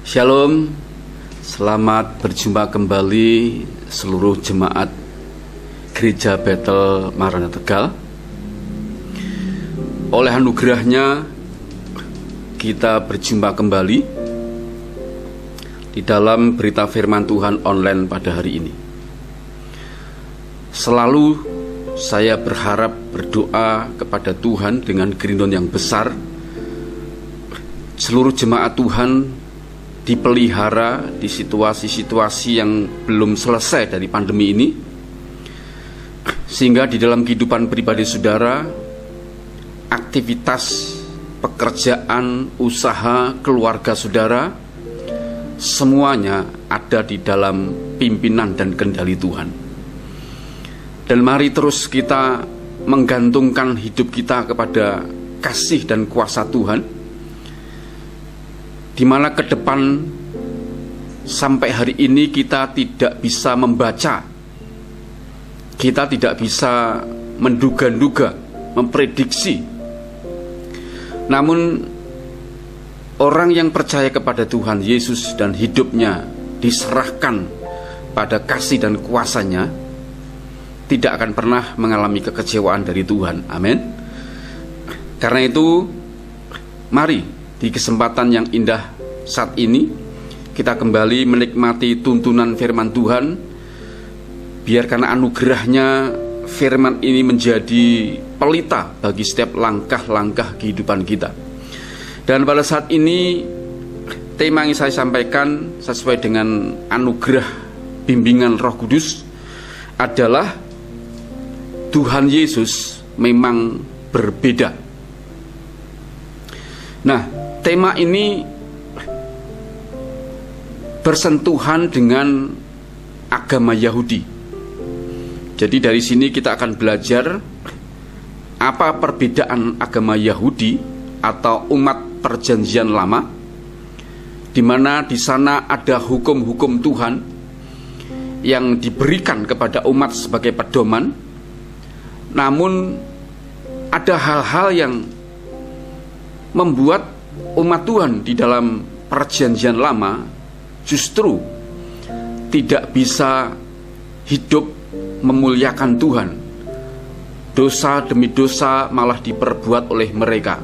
Shalom, selamat berjumpa kembali seluruh jemaat Gereja Bethel Maranatha Tegal. Oleh anugerahnya kita berjumpa kembali di dalam berita firman Tuhan online pada hari ini. Selalu saya berharap berdoa kepada Tuhan dengan kerinduan yang besar, seluruh jemaat Tuhan dipelihara di situasi-situasi yang belum selesai dari pandemi ini, sehingga di dalam kehidupan pribadi saudara, aktivitas, pekerjaan, usaha, keluarga saudara, semuanya ada di dalam pimpinan dan kendali Tuhan. Dan mari terus kita menggantungkan hidup kita kepada kasih dan kuasa Tuhan, di mana ke depan sampai hari ini kita tidak bisa membaca, kita tidak bisa menduga-duga, memprediksi. Namun orang yang percaya kepada Tuhan Yesus dan hidupnya diserahkan pada kasih dan kuasanya, tidak akan pernah mengalami kekecewaan dari Tuhan. Amin. Karena itu, mari di kesempatan yang indah saat ini kita kembali menikmati tuntunan firman Tuhan. Biar karena anugerahnya firman ini menjadi pelita bagi setiap langkah-langkah kehidupan kita. Dan pada saat ini tema yang saya sampaikan sesuai dengan anugerah bimbingan Roh Kudus adalah Tuhan Yesus memang berbeda. Nah, tema ini bersentuhan dengan agama Yahudi. Jadi dari sini kita akan belajar apa perbedaan agama Yahudi atau umat Perjanjian Lama, di mana di sana ada hukum-hukum Tuhan yang diberikan kepada umat sebagai pedoman. Namun ada hal-hal yang membuat umat Tuhan di dalam Perjanjian Lama justru tidak bisa hidup memuliakan Tuhan. Dosa demi dosa malah diperbuat oleh mereka.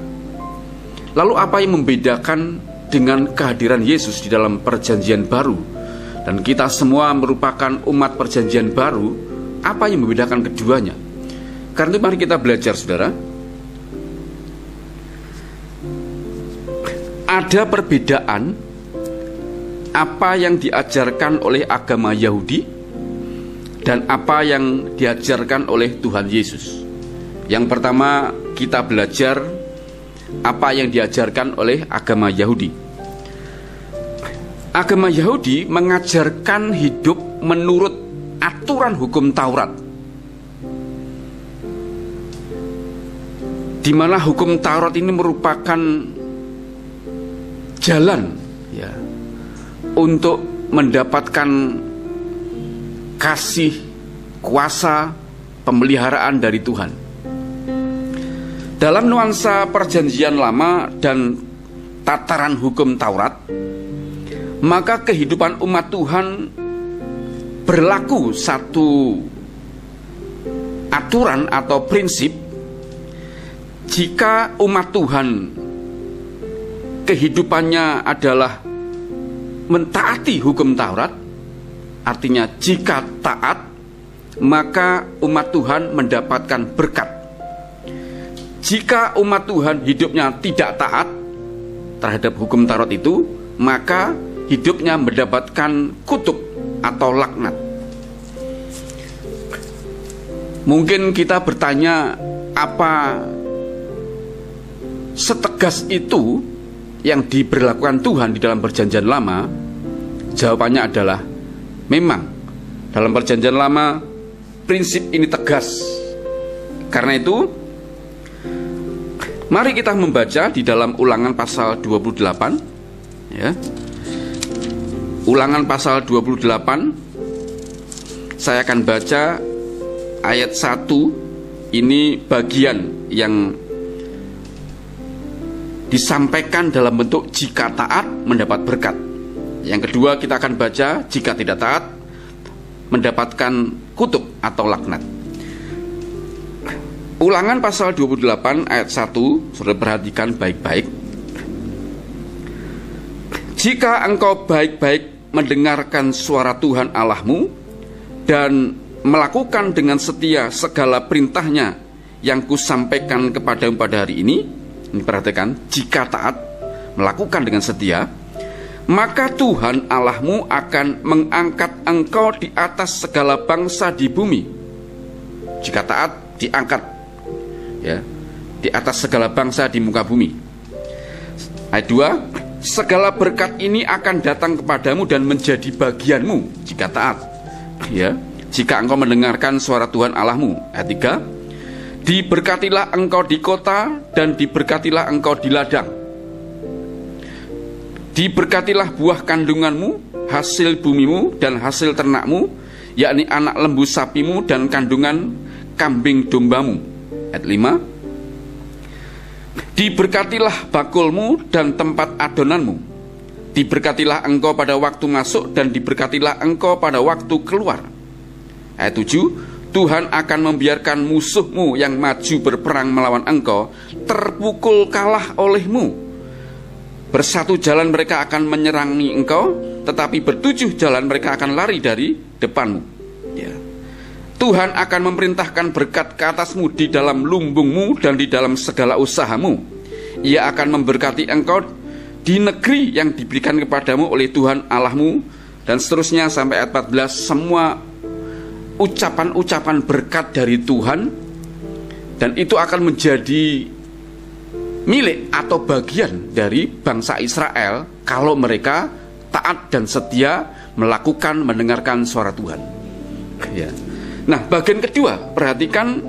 Lalu apa yang membedakan dengan kehadiran Yesus di dalam Perjanjian Baru? Dan kita semua merupakan umat Perjanjian Baru. Apa yang membedakan keduanya? Karena itu mari kita belajar, saudara. Ada perbedaan apa yang diajarkan oleh agama Yahudi dan apa yang diajarkan oleh Tuhan Yesus. Yang pertama, kita belajar apa yang diajarkan oleh agama Yahudi. Agama Yahudi mengajarkan hidup menurut aturan hukum Taurat, di mana hukum Taurat ini merupakan jalan ya untuk mendapatkan kasih, kuasa, pemeliharaan dari Tuhan. Dalam nuansa Perjanjian Lama dan tataran hukum Taurat, maka kehidupan umat Tuhan berlaku satu aturan atau prinsip. Jika umat Tuhan kehidupannya adalah mentaati hukum Taurat, artinya jika taat, maka umat Tuhan mendapatkan berkat. Jika umat Tuhan hidupnya tidak taat terhadap hukum Taurat itu, maka hidupnya mendapatkan kutuk atau laknat. Mungkin kita bertanya, apa setegas itu yang diberlakukan Tuhan di dalam Perjanjian Lama? Jawabannya adalah memang dalam Perjanjian Lama prinsip ini tegas. Karena itu mari kita membaca di dalam Ulangan pasal 28 ya. Ulangan pasal 28, saya akan baca ayat 1. Ini bagian yang disampaikan dalam bentuk jika taat mendapat berkat. Yang kedua kita akan baca, jika tidak taat mendapatkan kutuk atau laknat. Ulangan pasal 28 ayat 1, saudara perhatikan baik-baik. Jika engkau baik-baik mendengarkan suara Tuhan Allahmu dan melakukan dengan setia segala perintahnya yang kusampaikan kepadamu pada hari ini perhatikan, jika taat melakukan dengan setia, maka Tuhan Allahmu akan mengangkat engkau di atas segala bangsa di bumi. Jika taat, diangkat ya, di atas segala bangsa di muka bumi. Ayat 2, segala berkat ini akan datang kepadamu dan menjadi bagianmu jika taat ya, jika engkau mendengarkan suara Tuhan Allahmu. Ayat 3, diberkatilah engkau di kota dan diberkatilah engkau di ladang. Diberkatilah buah kandunganmu, hasil bumimu dan hasil ternakmu, yakni anak lembu sapimu dan kandungan kambing dombamu. Ayat 5, diberkatilah bakulmu dan tempat adonanmu. Diberkatilah engkau pada waktu masuk dan diberkatilah engkau pada waktu keluar. Ayat 7, Tuhan akan membiarkan musuhmu yang maju berperang melawan engkau terpukul kalah olehmu. Bersatu jalan mereka akan menyerangi engkau, tetapi bertujuh jalan mereka akan lari dari depanmu ya. Tuhan akan memerintahkan berkat ke atasmu di dalam lumbungmu dan di dalam segala usahamu. Ia akan memberkati engkau di negeri yang diberikan kepadamu oleh Tuhan Allahmu. Dan seterusnya sampai ayat 14, semua ucapan-ucapan berkat dari Tuhan, dan itu akan menjadi milik atau bagian dari bangsa Israel kalau mereka taat dan setia melakukan, mendengarkan suara Tuhan ya. Nah, bagian kedua, perhatikan,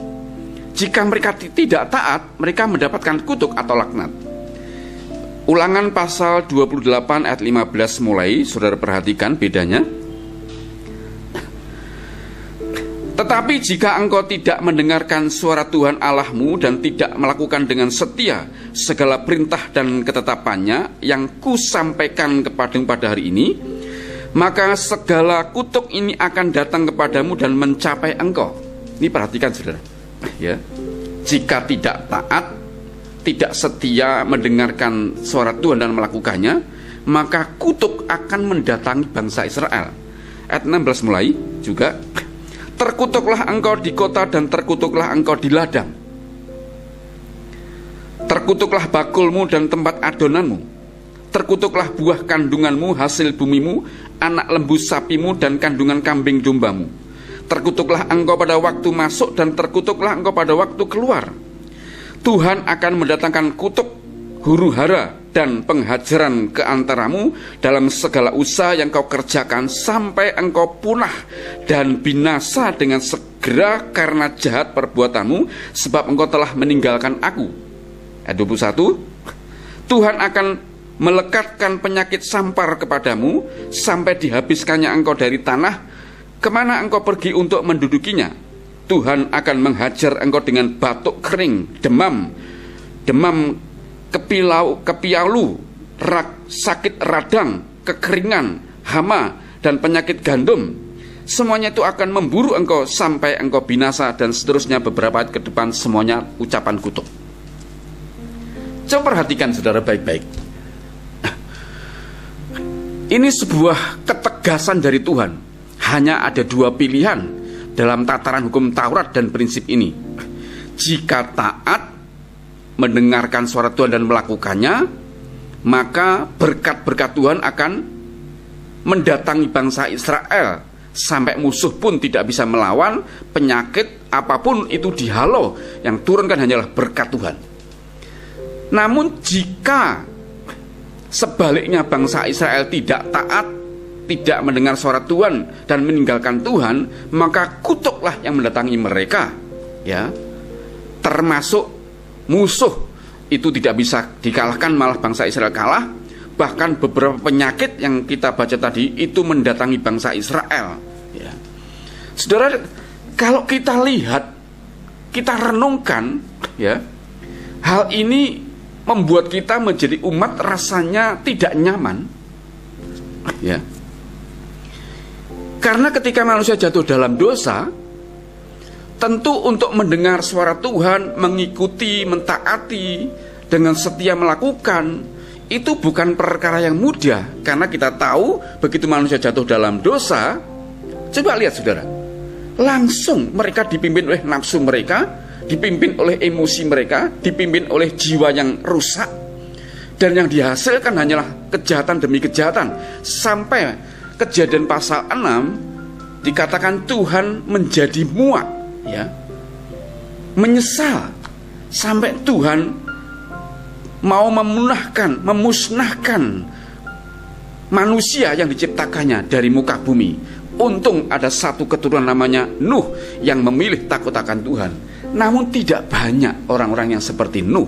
jika mereka tidak taat, mereka mendapatkan kutuk atau laknat. Ulangan pasal 28 ayat 15 mulai, saudara perhatikan bedanya. Tetapi jika engkau tidak mendengarkan suara Tuhan Allahmu dan tidak melakukan dengan setia segala perintah dan ketetapannya yang kusampaikan kepadamu pada hari ini, maka segala kutuk ini akan datang kepadamu dan mencapai engkau. Ini perhatikan saudara ya. Jika tidak taat, tidak setia mendengarkan suara Tuhan dan melakukannya, maka kutuk akan mendatangi bangsa Israel. Ayat 16 mulai juga, terkutuklah engkau di kota dan terkutuklah engkau di ladang. Terkutuklah bakulmu dan tempat adonanmu. Terkutuklah buah kandunganmu, hasil bumimu, anak lembu sapimu dan kandungan kambing dombamu. Terkutuklah engkau pada waktu masuk dan terkutuklah engkau pada waktu keluar. Tuhan akan mendatangkan kutuk, huru-hara dan penghajaran ke antaramu dalam segala usaha yang kau kerjakan sampai engkau punah dan binasa dengan segera karena jahat perbuatanmu, sebab engkau telah meninggalkan aku. Ayat 21, Tuhan akan melekatkan penyakit sampar kepadamu sampai dihabiskannya engkau dari tanah kemana engkau pergi untuk mendudukinya. Tuhan akan menghajar engkau dengan batuk kering, demam kepialu, sakit radang, kekeringan, hama, dan penyakit gandum. Semuanya itu akan memburu engkau sampai engkau binasa, dan seterusnya beberapa ke depan, semuanya ucapan kutuk. Coba perhatikan saudara baik-baik. Ini sebuah ketegasan dari Tuhan. Hanya ada dua pilihan dalam tataran hukum Taurat dan prinsip ini. Jika taat mendengarkan suara Tuhan dan melakukannya, maka berkat-berkat Tuhan akan mendatangi bangsa Israel sampai musuh pun tidak bisa melawan. Penyakit apapun itu dihalau, yang turunkan hanyalah berkat Tuhan. Namun jika sebaliknya bangsa Israel tidak taat, tidak mendengar suara Tuhan dan meninggalkan Tuhan, maka kutuklah yang mendatangi mereka ya, termasuk musuh itu tidak bisa dikalahkan, malah bangsa Israel kalah. Bahkan beberapa penyakit yang kita baca tadi itu mendatangi bangsa Israel ya. Saudara, kalau kita lihat, kita renungkan ya, hal ini membuat kita menjadi umat rasanya tidak nyaman. Ya. Karena ketika manusia jatuh dalam dosa, tentu untuk mendengar suara Tuhan, mengikuti, mentaati, dengan setia melakukan, itu bukan perkara yang mudah. Karena kita tahu begitu manusia jatuh dalam dosa, coba lihat saudara, langsung mereka dipimpin oleh nafsu mereka, dipimpin oleh emosi mereka, dipimpin oleh jiwa yang rusak, dan yang dihasilkan hanyalah kejahatan demi kejahatan. Sampai Kejadian pasal 6 dikatakan Tuhan menjadi muak, ya, menyesal, sampai Tuhan mau memusnahkan manusia yang diciptakannya dari muka bumi. Untung ada satu keturunan namanya Nuh yang memilih takut akan Tuhan. Namun tidak banyak orang-orang yang seperti Nuh.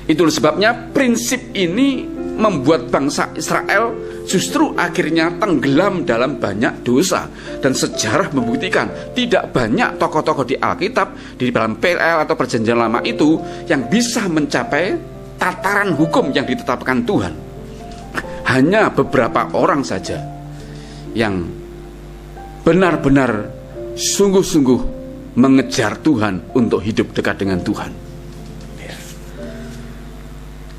Itulah sebabnya prinsip ini membuat bangsa Israel justru akhirnya tenggelam dalam banyak dosa. Dan sejarah membuktikan tidak banyak tokoh-tokoh di Alkitab, di dalam PL atau Perjanjian Lama itu, yang bisa mencapai tataran hukum yang ditetapkan Tuhan. Hanya beberapa orang saja yang benar-benar sungguh-sungguh mengejar Tuhan untuk hidup dekat dengan Tuhan.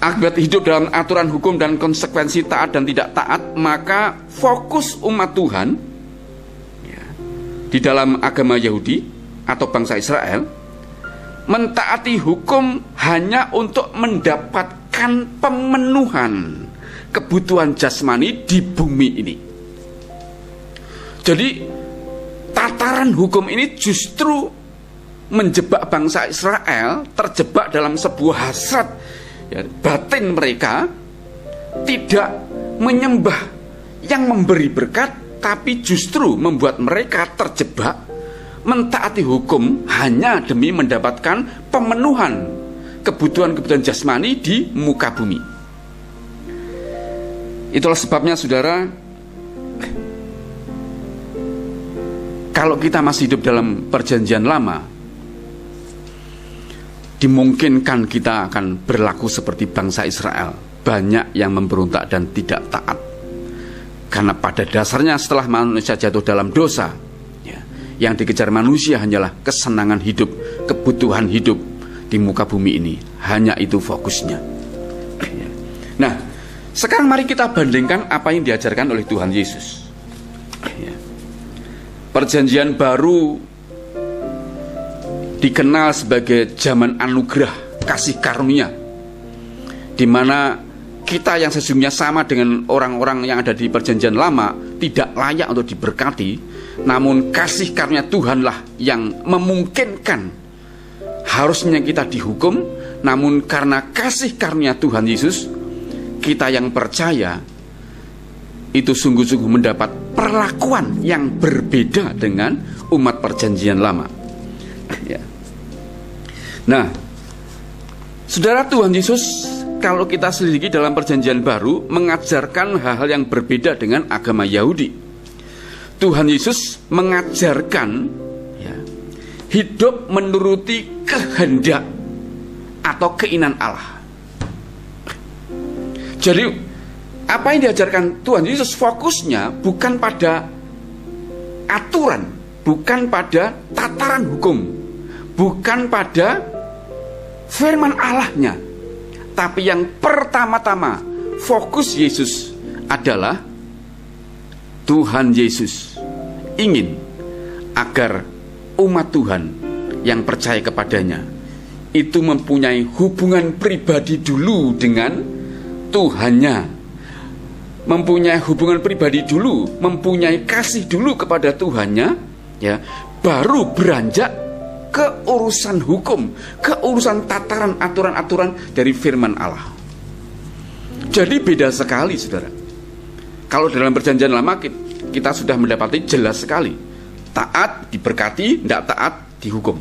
Akibat hidup dalam aturan hukum dan konsekuensi taat dan tidak taat, maka fokus umat Tuhan, ya, di dalam agama Yahudi atau bangsa Israel mentaati hukum hanya untuk mendapatkan pemenuhan kebutuhan jasmani di bumi ini. Jadi tataran hukum ini justru menjebak bangsa Israel terjebak dalam sebuah hasrat, ya, batin mereka, tidak menyembah yang memberi berkat, tapi justru membuat mereka terjebak mentaati hukum hanya demi mendapatkan pemenuhan kebutuhan-kebutuhan jasmani di muka bumi. Itulah sebabnya saudara, kalau kita masih hidup dalam Perjanjian Lama, dimungkinkan kita akan berlaku seperti bangsa Israel, banyak yang memberontak dan tidak taat. Karena pada dasarnya setelah manusia jatuh dalam dosa, ya, yang dikejar manusia hanyalah kesenangan hidup, kebutuhan hidup di muka bumi ini. Hanya itu fokusnya. Ya. Nah, sekarang mari kita bandingkan apa yang diajarkan oleh Tuhan Yesus. Ya. Perjanjian baru dikenal sebagai zaman anugerah, kasih karunia, di mana kita yang sesungguhnya sama dengan orang-orang yang ada di Perjanjian Lama tidak layak untuk diberkati, namun kasih karunia Tuhanlah yang memungkinkan harusnya kita dihukum, namun karena kasih karunia Tuhan Yesus, kita yang percaya itu sungguh-sungguh mendapat perlakuan yang berbeda dengan umat Perjanjian Lama. Ya. Nah, saudara, Tuhan Yesus kalau kita selidiki dalam Perjanjian Baru mengajarkan hal-hal yang berbeda dengan agama Yahudi. Tuhan Yesus mengajarkan, ya, hidup menuruti kehendak atau keinginan Allah. Jadi apa yang diajarkan Tuhan Yesus fokusnya bukan pada aturan, bukan pada tataran hukum, bukan pada firman Allahnya, tapi yang pertama-tama fokus Yesus adalah Tuhan Yesus ingin agar umat Tuhan yang percaya kepadanya itu mempunyai hubungan pribadi dulu dengan Tuhannya, mempunyai hubungan pribadi dulu, mempunyai kasih dulu kepada Tuhannya, ya, baru beranjak ke urusan hukum, ke urusan tataran aturan-aturan dari firman Allah. Jadi beda sekali, saudara. Kalau dalam Perjanjian Lama kita sudah mendapati jelas sekali, taat diberkati, tidak taat dihukum.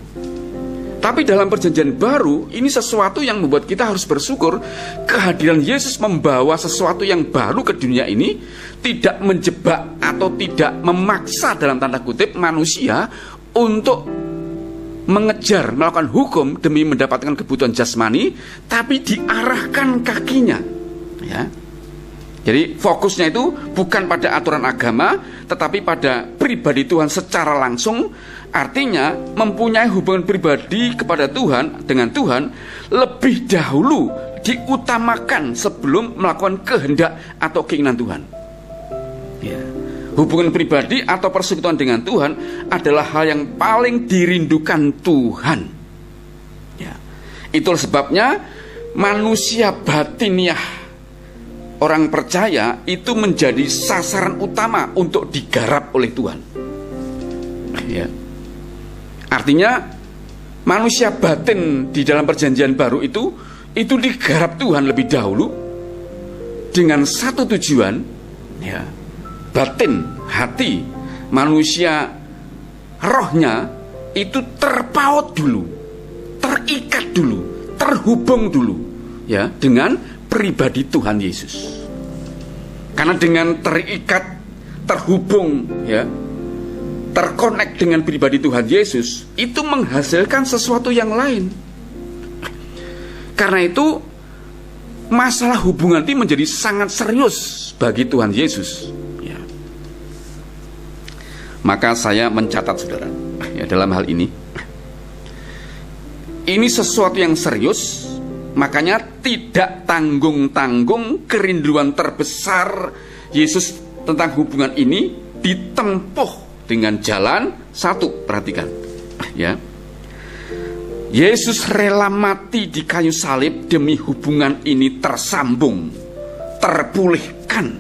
Tapi dalam Perjanjian Baru ini sesuatu yang membuat kita harus bersyukur. Kehadiran Yesus membawa sesuatu yang baru ke dunia ini, tidak menjebak atau tidak memaksa dalam tanda kutip manusia untuk mengejar, melakukan hukum demi mendapatkan kebutuhan jasmani, tapi diarahkan kakinya, ya, Jadi fokusnya itu bukan pada aturan agama, tetapi pada pribadi Tuhan secara langsung. Artinya mempunyai hubungan pribadi kepada Tuhan, dengan Tuhan lebih dahulu diutamakan sebelum melakukan kehendak atau keinginan Tuhan. Ya. Hubungan pribadi atau persekutuan dengan Tuhan adalah hal yang paling dirindukan Tuhan. Ya. Itulah sebabnya manusia batiniah orang percaya itu menjadi sasaran utama untuk digarap oleh Tuhan. Ya. Artinya manusia batin di dalam perjanjian baru itu digarap Tuhan lebih dahulu dengan satu tujuan, ya, batin, hati manusia, rohnya itu terpaut dulu, terikat dulu, terhubung dulu, ya, dengan pribadi Tuhan Yesus. Karena dengan terikat, terhubung, ya, terkonek dengan pribadi Tuhan Yesus, itu menghasilkan sesuatu yang lain. Karena itu masalah hubungan ini menjadi sangat serius bagi Tuhan Yesus, ya. Maka saya mencatat, saudara, ya, dalam hal ini sesuatu yang serius. Makanya tidak tanggung-tanggung kerinduan terbesar Yesus tentang hubungan ini ditempuh dengan jalan satu. Perhatikan, ya, Yesus rela mati di kayu salib demi hubungan ini tersambung, terpulihkan.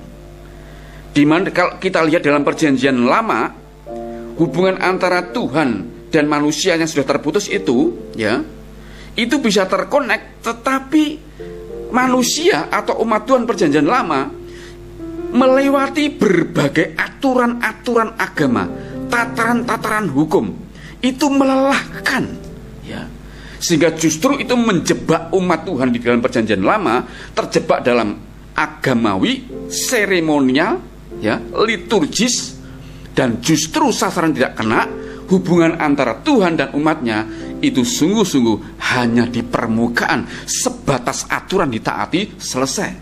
Dimana kalau kita lihat dalam perjanjian lama, hubungan antara Tuhan dan manusia yang sudah terputus itu, ya, itu bisa terkonek, tetapi manusia atau umat Tuhan perjanjian lama melewati berbagai aturan-aturan agama, tataran-tataran hukum, itu melelahkan, ya, sehingga justru itu menjebak umat Tuhan di dalam perjanjian lama, terjebak dalam agamawi, seremonial, ya, liturgis, dan justru sasaran tidak kena. Hubungan antara Tuhan dan umatnya itu sungguh-sungguh hanya di permukaan, sebatas aturan ditaati, selesai.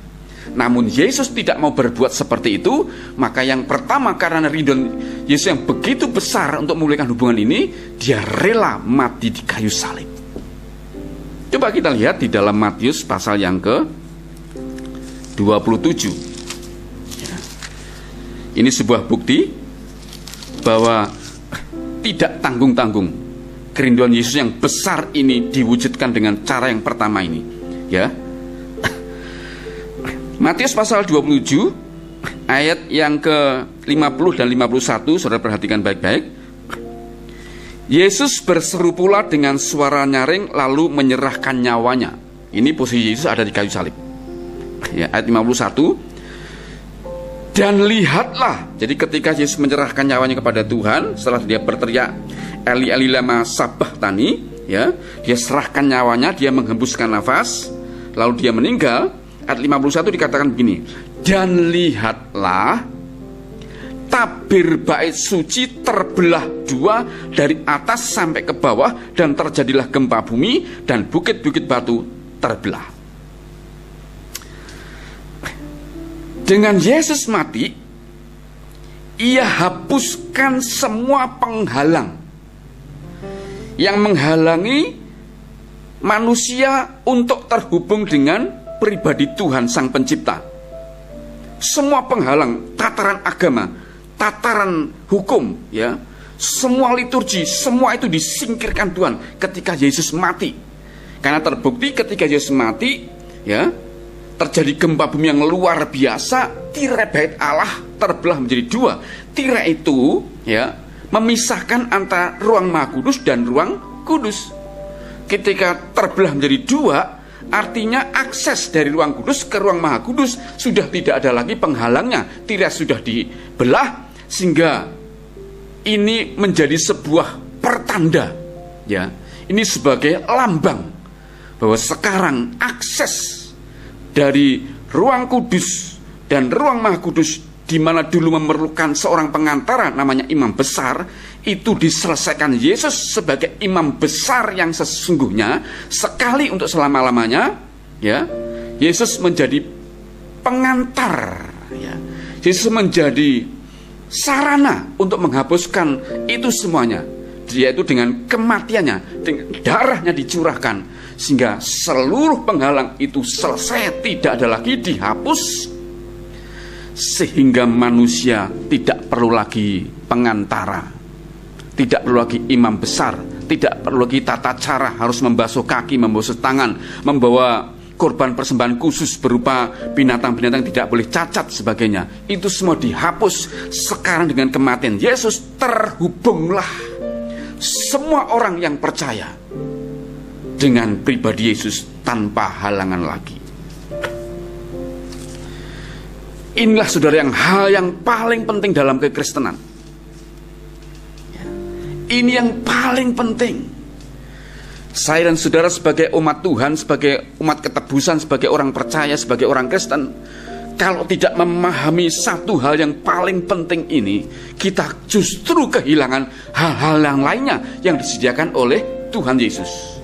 Namun Yesus tidak mau berbuat seperti itu. Maka yang pertama, karena rinduan Yesus yang begitu besar untuk memulihkan hubungan ini, dia rela mati di kayu salib. Coba kita lihat di dalam Matius pasal yang ke-27, ya. Ini sebuah bukti bahwa tidak tanggung-tanggung kerinduan Yesus yang besar ini diwujudkan dengan cara yang pertama ini, ya. Matius pasal 27 ayat yang ke-50 dan 51, saudara perhatikan baik-baik. Yesus berseru pula dengan suara nyaring lalu menyerahkan nyawanya. Ini posisi Yesus ada di kayu salib, ya, ayat 51. Dan lihatlah, jadi ketika Yesus menyerahkan nyawanya kepada Tuhan, setelah dia berteriak Eli Eli lama sabachthani, ya, dia serahkan nyawanya, dia menghembuskan nafas, lalu dia meninggal. Ayat 51 dikatakan begini, dan lihatlah tabir bait suci terbelah dua dari atas sampai ke bawah, dan terjadilah gempa bumi dan bukit-bukit batu terbelah. Dengan Yesus mati, ia hapuskan semua penghalang yang menghalangi manusia untuk terhubung dengan pribadi Tuhan Sang Pencipta. Semua penghalang, tataran agama, tataran hukum, ya, semua liturgi, semua itu disingkirkan Tuhan ketika Yesus mati. Karena terbukti ketika Yesus mati, ya, terjadi gempa bumi yang luar biasa. Tirai bait Allah terbelah menjadi dua. Tirai itu, ya, memisahkan antara ruang Maha Kudus dan ruang kudus. Ketika terbelah menjadi dua, artinya akses dari ruang kudus ke ruang Maha Kudus sudah tidak ada lagi penghalangnya. Tirai sudah dibelah, sehingga ini menjadi sebuah pertanda, ya, ini sebagai lambang bahwa sekarang akses dari ruang kudus dan ruang Maha Kudus, di mana dulu memerlukan seorang pengantara namanya imam besar, itu diselesaikan Yesus sebagai imam besar yang sesungguhnya sekali untuk selama-lamanya, ya. Yesus menjadi pengantar Ya. Yesus menjadi sarana untuk menghapuskan itu semuanya, yaitu dengan kematiannya, dengan darahnya dicurahkan, sehingga seluruh penghalang itu selesai, tidak ada lagi, dihapus, sehingga manusia tidak perlu lagi pengantara, tidak perlu lagi imam besar, tidak perlu lagi tata cara harus membasuh kaki, membasuh tangan, membawa korban persembahan khusus berupa binatang-binatang tidak boleh cacat sebagainya. Itu semua dihapus. Sekarang dengan kematian Yesus, terhubunglah semua orang yang percaya dengan pribadi Yesus tanpa halangan lagi. Inilah saudara hal yang paling penting dalam kekristenan. Ini yang paling penting. Saya dan saudara sebagai umat Tuhan, sebagai umat ketebusan, sebagai orang percaya, sebagai orang Kristen, kalau tidak memahami satu hal yang paling penting ini, kita justru kehilangan hal-hal yang lainnya yang disediakan oleh Tuhan Yesus.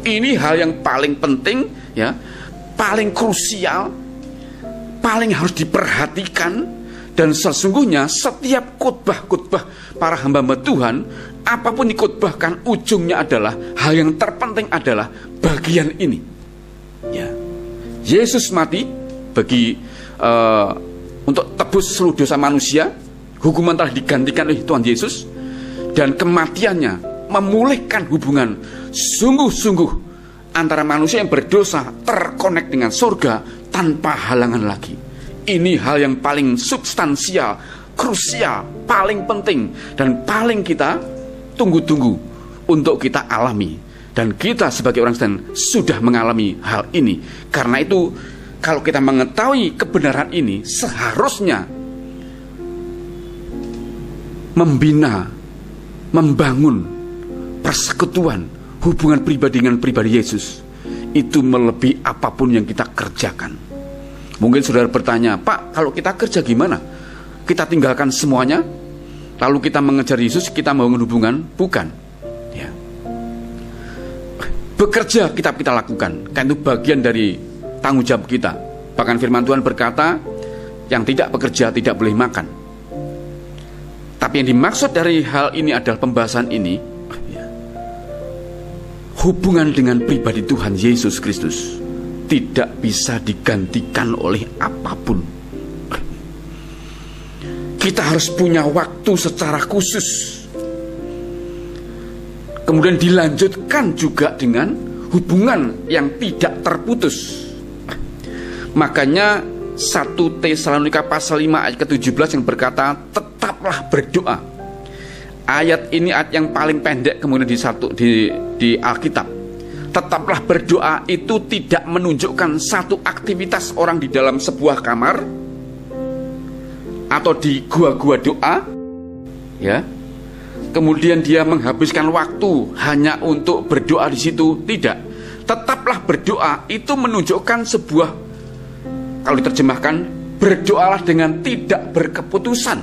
Ini hal yang paling penting, ya, paling krusial, paling harus diperhatikan. Dan sesungguhnya setiap khotbah-khotbah para hamba-hamba Tuhan, apapun dikhotbahkan, ujungnya adalah hal yang terpenting adalah bagian ini. Ya. Yesus mati bagi untuk tebus seluruh dosa manusia. Hukuman telah digantikan oleh Tuhan Yesus, dan kematiannya memulihkan hubungan sungguh-sungguh antara manusia yang berdosa terkonek dengan surga tanpa halangan lagi. Ini hal yang paling substansial, krusial, paling penting, dan paling kita tunggu-tunggu untuk kita alami. Dan kita sebagai orang Kristen sudah mengalami hal ini. Karena itu, kalau kita mengetahui kebenaran ini, seharusnya membina, membangun persekutuan, hubungan pribadi dengan pribadi Yesus, itu melebihi apapun yang kita kerjakan. Mungkin saudara bertanya, Pak, kalau kita kerja gimana? Kita tinggalkan semuanya, lalu kita mengejar Yesus, kita membangun hubungan? Bukan. Ya. Bekerja kita lakukan, kan itu bagian dari tanggung jawab kita. Bahkan firman Tuhan berkata, yang tidak bekerja tidak boleh makan. Tapi yang dimaksud dari hal ini adalah pembahasan ini, ya, hubungan dengan pribadi Tuhan Yesus Kristus tidak bisa digantikan oleh apapun. Kita harus punya waktu secara khusus. Kemudian dilanjutkan juga dengan hubungan yang tidak terputus. Makanya 1 Tesalonika pasal 5 ayat ke-17 yang berkata, tetaplah berdoa. Ayat ini ayat yang paling pendek kemudian di Alkitab. Tetaplah berdoa itu tidak menunjukkan satu aktivitas orang di dalam sebuah kamar atau di gua-gua doa, ya. Kemudian dia menghabiskan waktu hanya untuk berdoa di situ, tidak. Tetaplah berdoa itu menunjukkan sebuah, kalau diterjemahkan, berdoalah dengan tidak berkeputusan.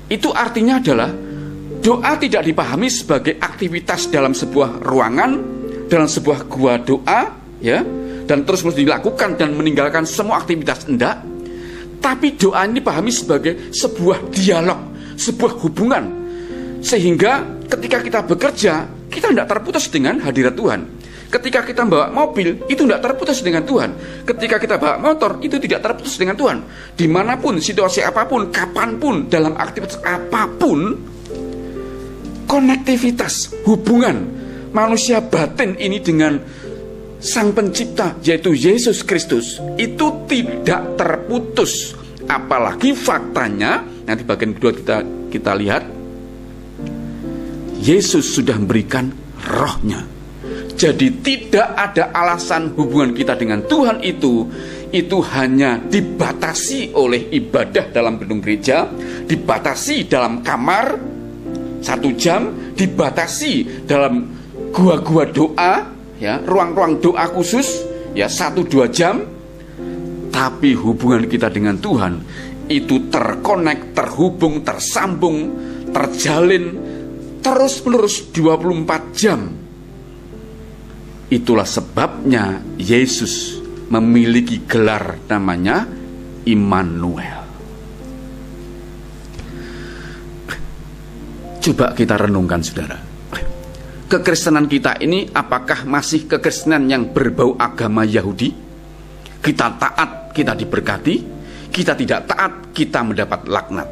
Itu artinya adalah doa tidak dipahami sebagai aktivitas dalam sebuah ruangan, dalam sebuah gua doa, ya, dan terus dilakukan dan meninggalkan semua aktivitas, enggak. Tapi doa ini dipahami sebagai sebuah dialog, sebuah hubungan, sehingga ketika kita bekerja, kita tidak terputus dengan hadirat Tuhan. Ketika kita bawa mobil, itu tidak terputus dengan Tuhan. Ketika kita bawa motor, itu tidak terputus dengan Tuhan. Dimanapun, situasi apapun, kapanpun, dalam aktivitas apapun, konektivitas, hubungan manusia batin ini dengan Sang Pencipta, yaitu Yesus Kristus, itu tidak terputus. Apalagi faktanya, nanti bagian kedua kita lihat, Yesus sudah memberikan rohnya. Jadi tidak ada alasan hubungan kita dengan Tuhan itu hanya dibatasi oleh ibadah dalam gedung gereja, dibatasi dalam kamar 1 jam, dibatasi dalam gua-gua doa, ya, ruang-ruang doa khusus, ya, 1-2 jam. Tapi hubungan kita dengan Tuhan itu terkonek, terhubung, tersambung, terjalin terus-menerus 24 jam. Itulah sebabnya Yesus memiliki gelar namanya Immanuel. Coba kita renungkan, saudara. Kekristenan kita ini apakah masih kekristenan yang berbau agama Yahudi? Kita taat, kita diberkati. Kita tidak taat, kita mendapat laknat.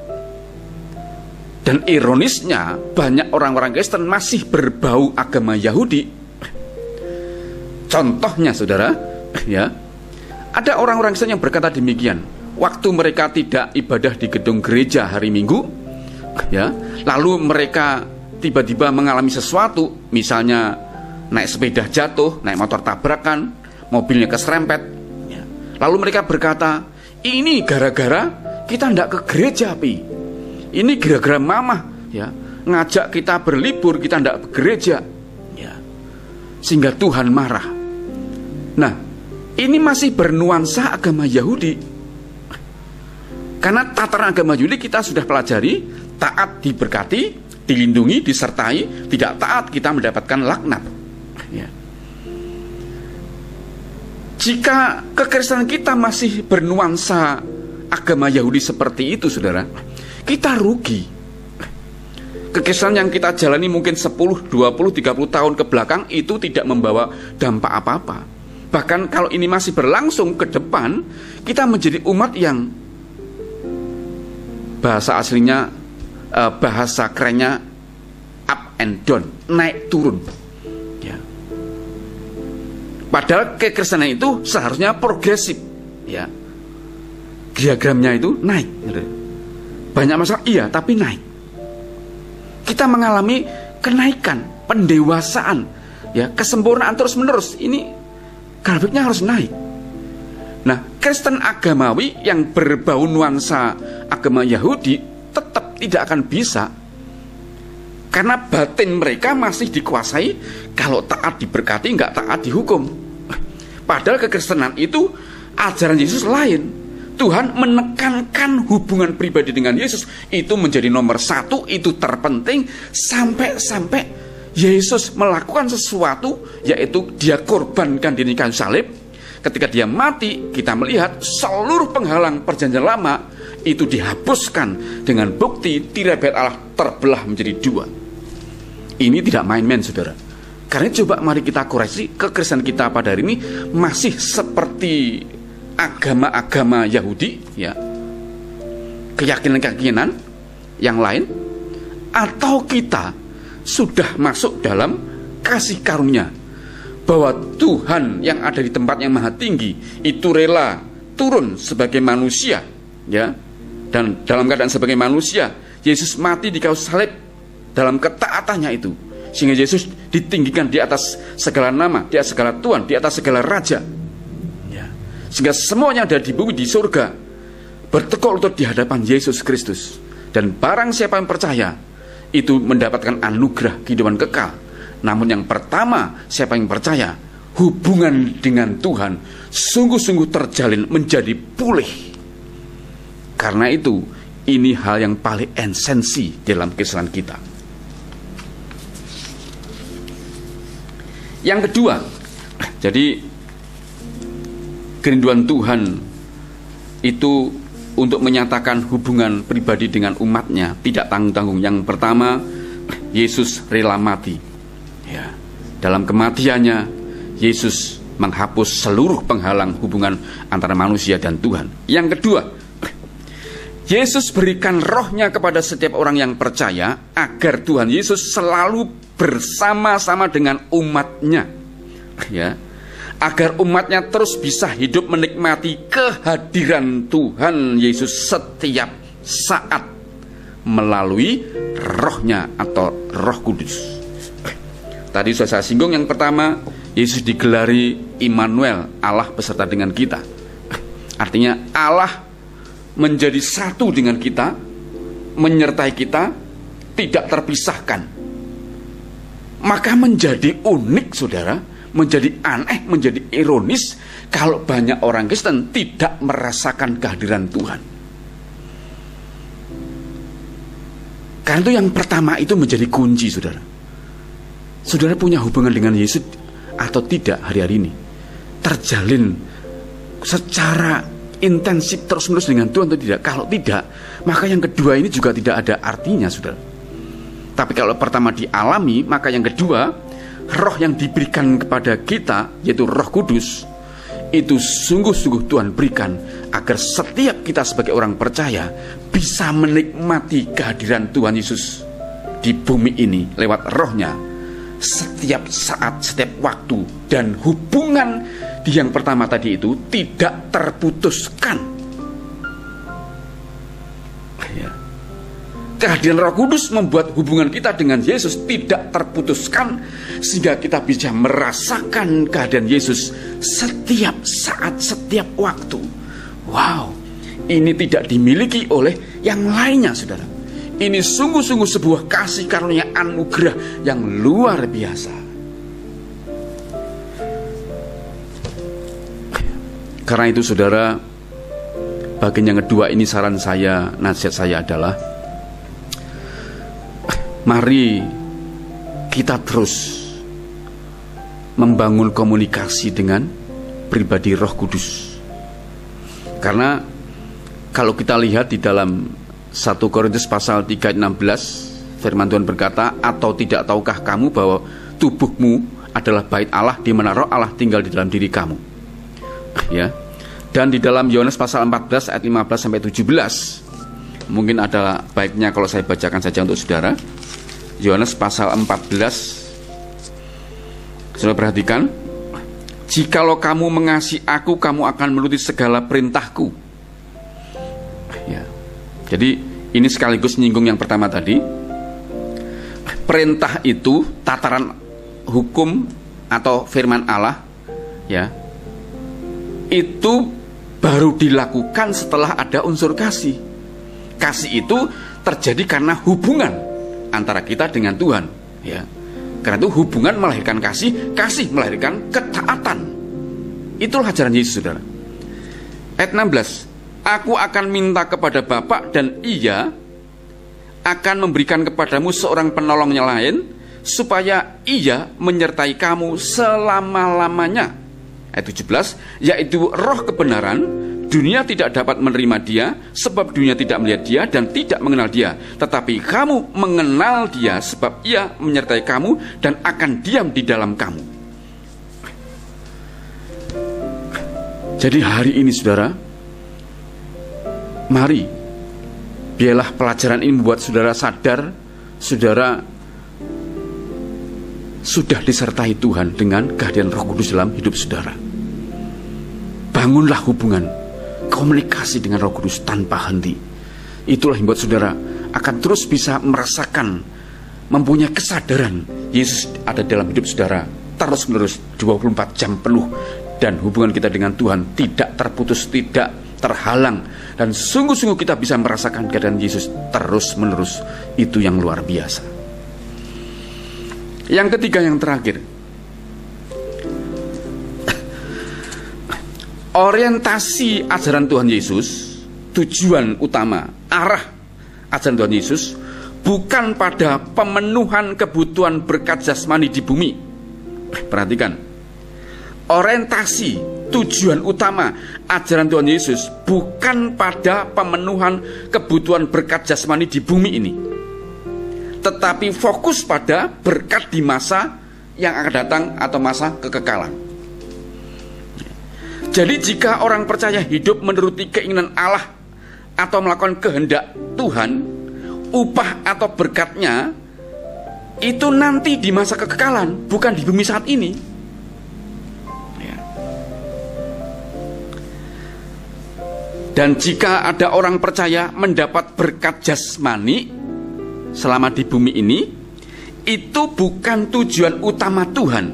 Dan ironisnya, banyak orang-orang Kristen masih berbau agama Yahudi. Contohnya, saudara, ya, ada orang-orang Kristen yang berkata demikian. Waktu mereka tidak ibadah di gedung gereja hari Minggu, ya, lalu mereka tiba-tiba mengalami sesuatu, misalnya naik sepeda jatuh, naik motor tabrakan, mobilnya keserempet, ya. Lalu mereka berkata, ini gara-gara kita tidak ke gereja, Pi. Ini gara-gara mama, ya, ngajak kita berlibur, kita tidak ke gereja, ya, sehingga Tuhan marah. Nah, ini masih bernuansa agama Yahudi. Karena tataran agama Yahudi kita sudah pelajari, taat diberkati, dilindungi, disertai, tidak taat kita mendapatkan laknat, ya. Jika kekristenan kita masih bernuansa agama Yahudi seperti itu, saudara, kita rugi. Kekristenan yang kita jalani mungkin 10, 20, 30 tahun ke belakang itu tidak membawa dampak apa-apa. Bahkan kalau ini masih berlangsung ke depan, kita menjadi umat yang bahasa aslinya, bahasa kerennya up and down, naik turun, ya. Padahal kekristenan itu seharusnya progresif, ya. Diagramnya itu naik, gitu. Banyak masalah, iya, tapi naik. Kita mengalami kenaikan, pendewasaan, ya, kesempurnaan terus menerus. Ini grafiknya harus naik. Nah, Kristen agamawi yang berbau nuansa agama Yahudi tetap tidak akan bisa, karena batin mereka masih dikuasai. Kalau taat diberkati, nggak taat dihukum. Padahal kekristenan itu ajaran Yesus lain. Tuhan menekankan hubungan pribadi dengan Yesus itu menjadi nomor satu, itu terpenting, sampai Yesus melakukan sesuatu, yaitu dia korbankan diri di kayu salib. Ketika dia mati, kita melihat seluruh penghalang perjanjian lama itu dihapuskan dengan bukti tirai bait Allah terbelah menjadi dua. Ini tidak main-main, saudara. Karena coba mari kita koreksi, kekristenan kita pada hari ini masih seperti agama-agama Yahudi, ya, keyakinan-keyakinan yang lain, atau kita sudah masuk dalam kasih karunia, bahwa Tuhan yang ada di tempat yang maha tinggi itu rela turun sebagai manusia, ya, dan dalam keadaan sebagai manusia Yesus mati di kayu salib dalam ketaatannya itu, sehingga Yesus ditinggikan di atas segala nama, di atas segala Tuhan, di atas segala raja, ya. Sehingga semuanya ada di bumi, di surga, bertekuk lutut di hadapan Yesus Kristus. Dan barang siapa yang percaya itu mendapatkan anugerah kehidupan kekal. Namun yang pertama, siapa yang percaya, hubungan dengan Tuhan sungguh-sungguh terjalin, menjadi pulih. Karena itu, ini hal yang paling esensi dalam kekristenan kita. Yang kedua, jadi kerinduan Tuhan itu untuk menyatakan hubungan pribadi dengan umatnya tidak tanggung-tanggung. Yang pertama, Yesus rela mati, ya. Dalam kematiannya Yesus menghapus seluruh penghalang hubungan antara manusia dan Tuhan. Yang kedua, Yesus berikan rohnya kepada setiap orang yang percaya, agar Tuhan Yesus selalu bersama-sama dengan umatnya, ya, agar umatnya terus bisa hidup menikmati kehadiran Tuhan Yesus setiap saat melalui rohnya atau Roh Kudus. Tadi sudah saya singgung, yang pertama, Yesus digelari Immanuel, Allah beserta dengan kita. Artinya Allah menjadi satu dengan kita, menyertai kita, tidak terpisahkan. Maka menjadi unik, saudara, menjadi aneh, menjadi ironis kalau banyak orang Kristen tidak merasakan kehadiran Tuhan. Karena itu yang pertama itu menjadi kunci, saudara. Saudara punya hubungan dengan Yesus atau tidak hari-hari ini? Terjalin secara intensif terus-menerus dengan Tuhan atau tidak? Kalau tidak, maka yang kedua ini juga tidak ada artinya, saudara. Tapi kalau pertama dialami, maka yang kedua, roh yang diberikan kepada kita, yaitu Roh Kudus, itu sungguh-sungguh Tuhan berikan agar setiap kita sebagai orang percaya bisa menikmati kehadiran Tuhan Yesus di bumi ini lewat rohnya setiap saat, setiap waktu. Dan hubungan di yang pertama tadi itu tidak terputuskan. Ya. Kehadiran Roh Kudus membuat hubungan kita dengan Yesus tidak terputuskan, sehingga kita bisa merasakan kehadiran Yesus setiap saat, setiap waktu. Wow, ini tidak dimiliki oleh yang lainnya, saudara. Ini sungguh-sungguh sebuah kasih karunia anugerah yang luar biasa. Karena itu, saudara, bagian yang kedua ini saran saya, nasihat saya adalah, mari kita terus membangun komunikasi dengan pribadi Roh Kudus. Karena kalau kita lihat di dalam 1 Korintus pasal 3:16, firman Tuhan berkata, atau tidak tahukah kamu bahwa tubuhmu adalah bait Allah, di mana Roh Allah tinggal di dalam diri kamu. Ya. Dan di dalam Yohanes pasal 14 ayat 15 sampai 17, mungkin ada baiknya kalau saya bacakan saja untuk saudara. Yohanes pasal 14, saudara perhatikan, jikalau kamu mengasihi aku, kamu akan menuruti segala perintahku. Ya. Jadi ini sekaligus menyinggung yang pertama tadi. Perintah itu tataran hukum atau firman Allah, ya, itu baru dilakukan setelah ada unsur kasih. Kasih itu terjadi karena hubungan antara kita dengan Tuhan, ya. Karena itu hubungan melahirkan kasih, kasih melahirkan ketaatan. Itulah ajaran Yesus, saudara. Ayat 16, aku akan minta kepada Bapa dan Ia akan memberikan kepadamu seorang penolongnya lain, supaya Ia menyertai kamu selama-lamanya. Ayat 17, yaitu Roh kebenaran. Dunia tidak dapat menerima Dia, sebab dunia tidak melihat Dia dan tidak mengenal Dia. Tetapi kamu mengenal Dia, sebab Ia menyertai kamu dan akan diam di dalam kamu. Jadi hari ini, saudara, mari, biarlah pelajaran ini membuat saudara sadar, saudara sudah disertai Tuhan dengan kehadiran Roh Kudus dalam hidup saudara. Bangunlah hubungan, komunikasi dengan Roh Kudus tanpa henti. Itulah yang membuat saudara akan terus bisa merasakan, mempunyai kesadaran Yesus ada dalam hidup saudara terus menerus 24 jam penuh. Dan hubungan kita dengan Tuhan tidak terputus, tidak terhalang. Dan sungguh-sungguh kita bisa merasakan kehadiran Yesus terus menerus. Itu yang luar biasa. Yang ketiga, yang terakhir, orientasi ajaran Tuhan Yesus, tujuan utama, arah ajaran Tuhan Yesus bukan pada pemenuhan kebutuhan berkat jasmani di bumi. Perhatikan, orientasi tujuan utama ajaran Tuhan Yesus bukan pada pemenuhan kebutuhan berkat jasmani di bumi ini, tetapi fokus pada berkat di masa yang akan datang atau masa kekekalan. Jadi jika orang percaya hidup menuruti keinginan Allah atau melakukan kehendak Tuhan, upah atau berkatnya itu nanti di masa kekekalan, bukan di bumi saat ini. Ya. Dan jika ada orang percaya mendapat berkat jasmani selama di bumi ini, itu bukan tujuan utama Tuhan,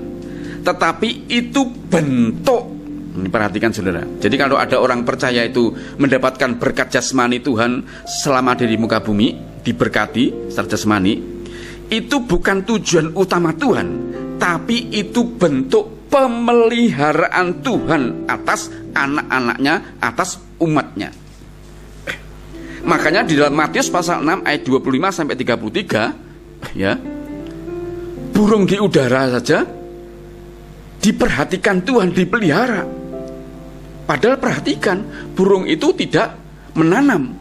tetapi itu bentuk. Ini perhatikan, saudara. Jadi kalau ada orang percaya itu mendapatkan berkat jasmani Tuhan selama di muka bumi, diberkati secara jasmani, itu bukan tujuan utama Tuhan, tapi itu bentuk pemeliharaan Tuhan atas anak-anaknya, atas umatnya. Makanya di dalam Matius pasal 6 ayat 25 sampai 33, ya, burung di udara saja diperhatikan Tuhan, dipelihara. Padahal perhatikan, burung itu tidak menanam,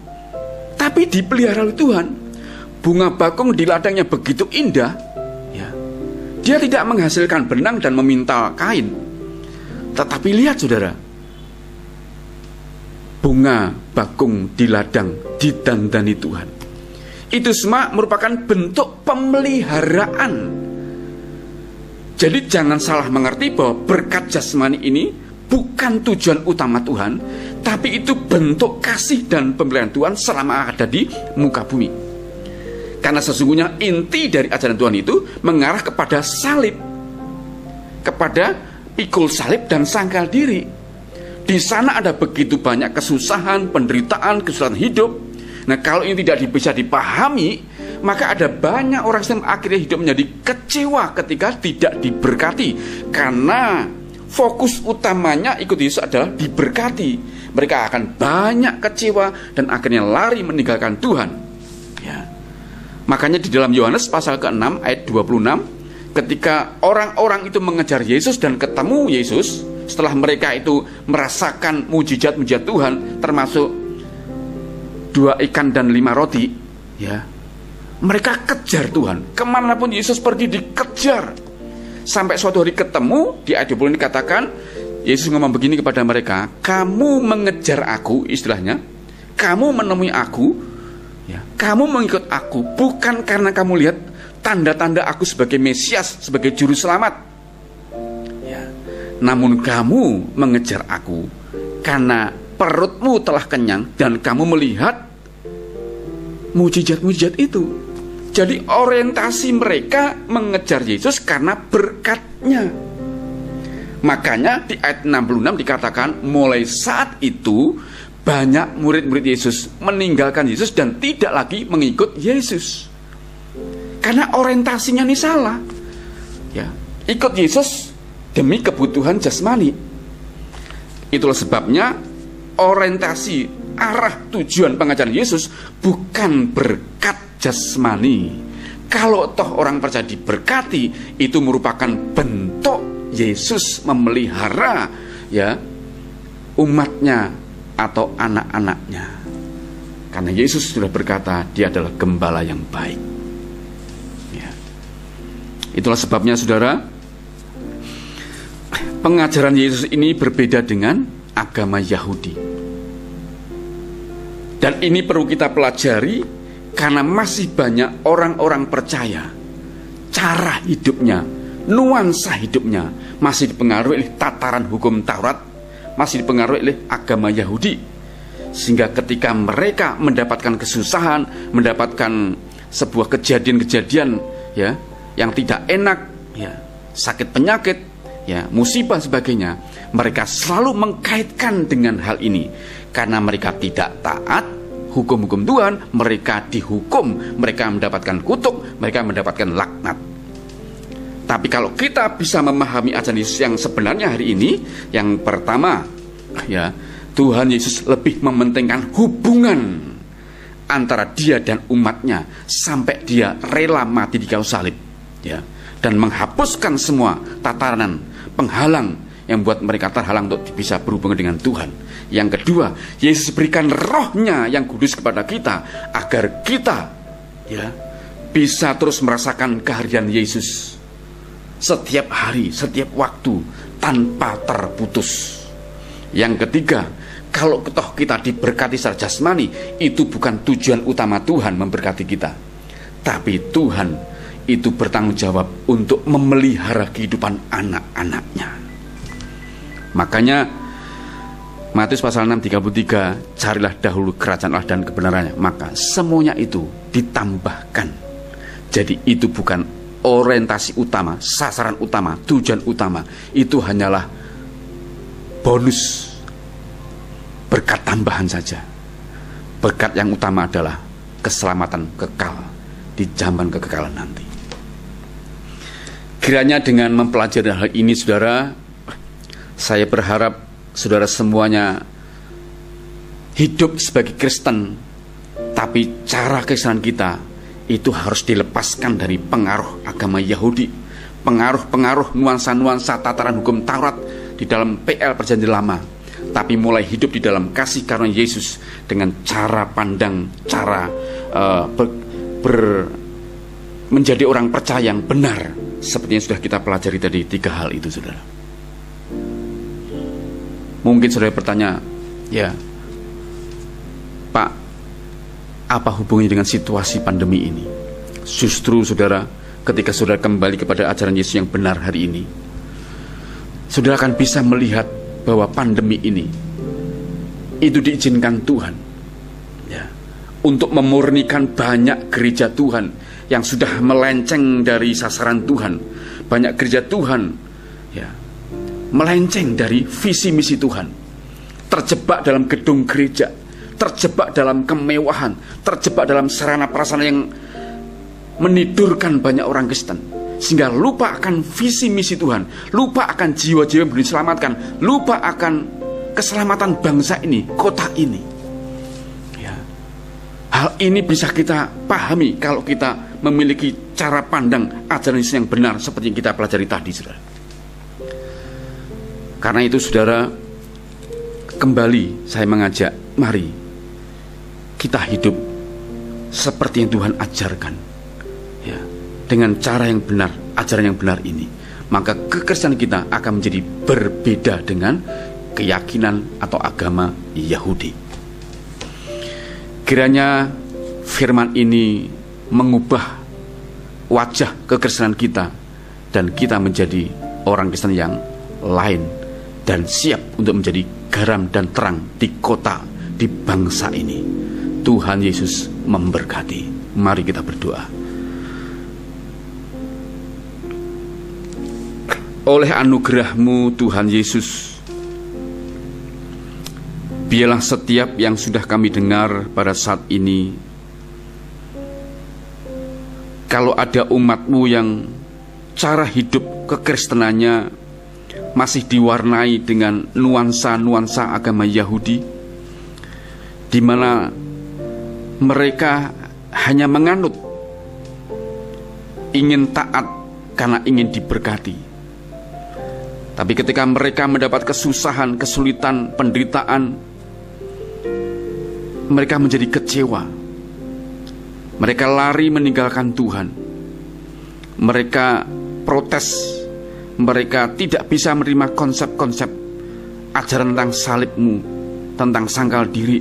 tapi dipelihara oleh Tuhan. Bunga bakung di ladangnya begitu indah, ya. Dia tidak menghasilkan benang dan memintal kain. Tetapi lihat saudara, bunga bakung di ladang didandani Tuhan. Itu semua merupakan bentuk pemeliharaan. Jadi jangan salah mengerti bahwa berkat jasmani ini bukan tujuan utama Tuhan, tapi itu bentuk kasih dan pemberian Tuhan selama ada di muka bumi. Karena sesungguhnya inti dari ajaran Tuhan itu mengarah kepada salib, kepada pikul salib dan sangkal diri. Di sana ada begitu banyak kesusahan, penderitaan, kesulitan hidup. Nah, kalau ini tidak bisa dipahami, maka ada banyak orang yang akhirnya hidup menjadi kecewa ketika tidak diberkati, karena fokus utamanya ikut Yesus adalah diberkati. Mereka akan banyak kecewa dan akhirnya lari meninggalkan Tuhan, ya. Makanya di dalam Yohanes pasal ke-6 ayat 26, ketika orang-orang itu mengejar Yesus dan ketemu Yesus, setelah mereka itu merasakan mujizat-mujizat Tuhan, termasuk 2 ikan dan 5 roti, ya, mereka kejar Tuhan. Kemanapun Yesus pergi dikejar. Sampai suatu hari ketemu, di ayat 20 ini katakan, Yesus ngomong begini kepada mereka, kamu mengejar aku, istilahnya, kamu menemui aku, ya, kamu mengikut aku bukan karena kamu lihat tanda-tanda aku sebagai Mesias, sebagai juru selamat, ya, namun kamu mengejar aku karena perutmu telah kenyang dan kamu melihat mujizat-mujizat itu. Jadi orientasi mereka mengejar Yesus karena berkatnya. Makanya di ayat 66 dikatakan, mulai saat itu banyak murid-murid Yesus meninggalkan Yesus dan tidak lagi mengikut Yesus. Karena orientasinya ini salah, ya, ikut Yesus demi kebutuhan jasmani. Itulah sebabnya orientasi arah tujuan pengajaran Yesus bukan berkat jasmani. Kalau toh orang percaya diberkati, itu merupakan bentuk Yesus memelihara, ya, umatnya atau anak-anaknya. Karena Yesus sudah berkata dia adalah gembala yang baik, ya. Itulah sebabnya saudara, pengajaran Yesus ini berbeda dengan agama Yahudi. Dan ini perlu kita pelajari, karena masih banyak orang-orang percaya cara hidupnya, nuansa hidupnya masih dipengaruhi oleh tataran hukum Taurat, masih dipengaruhi oleh agama Yahudi. Sehingga ketika mereka mendapatkan kesusahan, mendapatkan sebuah kejadian-kejadian, ya, yang tidak enak, ya, sakit penyakit, ya, musibah sebagainya, mereka selalu mengkaitkan dengan hal ini. Karena mereka tidak taat hukum-hukum Tuhan, mereka dihukum, mereka mendapatkan kutuk, mereka mendapatkan laknat. Tapi kalau kita bisa memahami ajaran Yesus yang sebenarnya hari ini, yang pertama, ya, Tuhan Yesus lebih mementingkan hubungan antara dia dan umatnya sampai dia rela mati di kayu salib, ya, dan menghapuskan semua tataran penghalang yang buat mereka terhalang untuk bisa berhubungan dengan Tuhan. Yang kedua, Yesus berikan rohnya yang kudus kepada kita agar kita, ya, bisa terus merasakan kehadiran Yesus setiap hari, setiap waktu, tanpa terputus. Yang ketiga, kalau toh kita diberkati secara jasmani, itu bukan tujuan utama Tuhan memberkati kita, tapi Tuhan itu bertanggung jawab untuk memelihara kehidupan anak-anaknya. Makanya Matius pasal 6:33, carilah dahulu kerajaan Allah dan kebenarannya, maka semuanya itu ditambahkan. Jadi itu bukan orientasi utama, sasaran utama, tujuan utama. Itu hanyalah bonus, berkat tambahan saja. Berkat yang utama adalah keselamatan kekal di zaman kekekalan nanti. Kiranya dengan mempelajari hal ini, saudara, saya berharap saudara semuanya hidup sebagai Kristen, tapi cara Kristenan kita itu harus dilepaskan dari pengaruh agama Yahudi, pengaruh-pengaruh nuansa-nuansa tataran hukum Taurat di dalam PL Perjanjian Lama. tapi mulai hidup di dalam kasih karunia Yesus dengan cara pandang, cara menjadi orang percaya yang benar, seperti yang sudah kita pelajari tadi 3 hal itu, saudara. Mungkin saudara bertanya, ya Pak, apa hubungannya dengan situasi pandemi ini? Justru saudara, ketika saudara kembali kepada ajaran Yesus yang benar hari ini, saudara akan bisa melihat bahwa pandemi ini itu diizinkan Tuhan, ya, untuk memurnikan banyak gereja Tuhan yang sudah melenceng dari sasaran Tuhan. Banyak gereja Tuhan, ya, melenceng dari visi misi Tuhan, terjebak dalam gedung gereja, terjebak dalam kemewahan, terjebak dalam sarana prasarana yang menidurkan banyak orang Kristen, sehingga lupa akan visi misi Tuhan, lupa akan jiwa-jiwa yang diselamatkan, lupa akan keselamatan bangsa ini, kota ini, ya. Hal ini bisa kita pahami kalau kita memiliki cara pandang ajaran Yesus yang benar seperti yang kita pelajari tadi, saudara. Karena itu, saudara, kembali saya mengajak, mari kita hidup seperti yang Tuhan ajarkan, ya, dengan cara yang benar, ajaran yang benar ini, maka kekristenan kita akan menjadi berbeda dengan keyakinan atau agama Yahudi. Kiranya firman ini mengubah wajah kekristenan kita, dan kita menjadi orang Kristen yang lain dan siap untuk menjadi garam dan terang di kota, di bangsa ini. Tuhan Yesus memberkati. Mari kita berdoa. Oleh anugerah-Mu Tuhan Yesus, biarlah setiap yang sudah kami dengar pada saat ini, kalau ada umat-Mu yang cara hidup kekristenannya masih diwarnai dengan nuansa-nuansa agama Yahudi, di mana mereka hanya menganut, ingin taat karena ingin diberkati, tapi ketika mereka mendapat kesusahan, kesulitan, penderitaan, mereka menjadi kecewa. Mereka lari meninggalkan Tuhan. Mereka protes. Mereka tidak bisa menerima konsep-konsep ajaran tentang salib-Mu, tentang sangkal diri.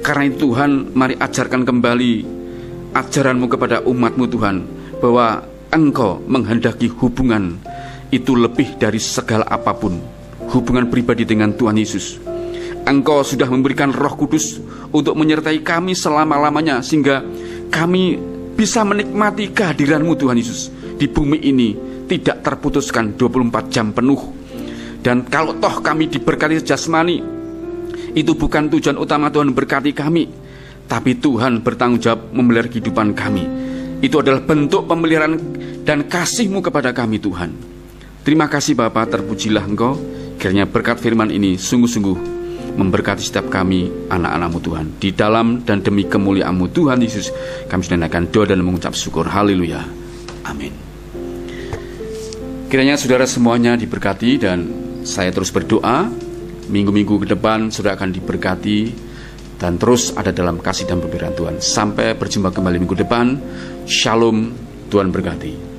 Karena itu Tuhan, mari ajarkan kembali ajaran-Mu kepada umat-Mu Tuhan, bahwa Engkau menghendaki hubungan itu lebih dari segala apapun, hubungan pribadi dengan Tuhan Yesus. Engkau sudah memberikan Roh Kudus untuk menyertai kami selama-lamanya, sehingga kami bisa menikmati kehadiran-Mu Tuhan Yesus di bumi ini, tidak terputuskan 24 jam penuh. Dan kalau toh kami diberkati jasmani, itu bukan tujuan utama Tuhan berkati kami, tapi Tuhan bertanggung jawab memelihara kehidupan kami. Itu adalah bentuk pemeliharaan dan kasih-Mu kepada kami, Tuhan. Terima kasih Bapa, terpujilah Engkau. Kiranya berkat firman ini sungguh-sungguh memberkati setiap kami, anak-anak-Mu Tuhan. Di dalam dan demi kemuliaan-Mu Tuhan Yesus, kami sudah naikkan doa dan mengucap syukur. Haleluya. Amin. Kiranya saudara semuanya diberkati, dan saya terus berdoa minggu-minggu ke depan saudara akan diberkati dan terus ada dalam kasih dan pemberian Tuhan. Sampai berjumpa kembali minggu depan. Shalom, Tuhan berkati.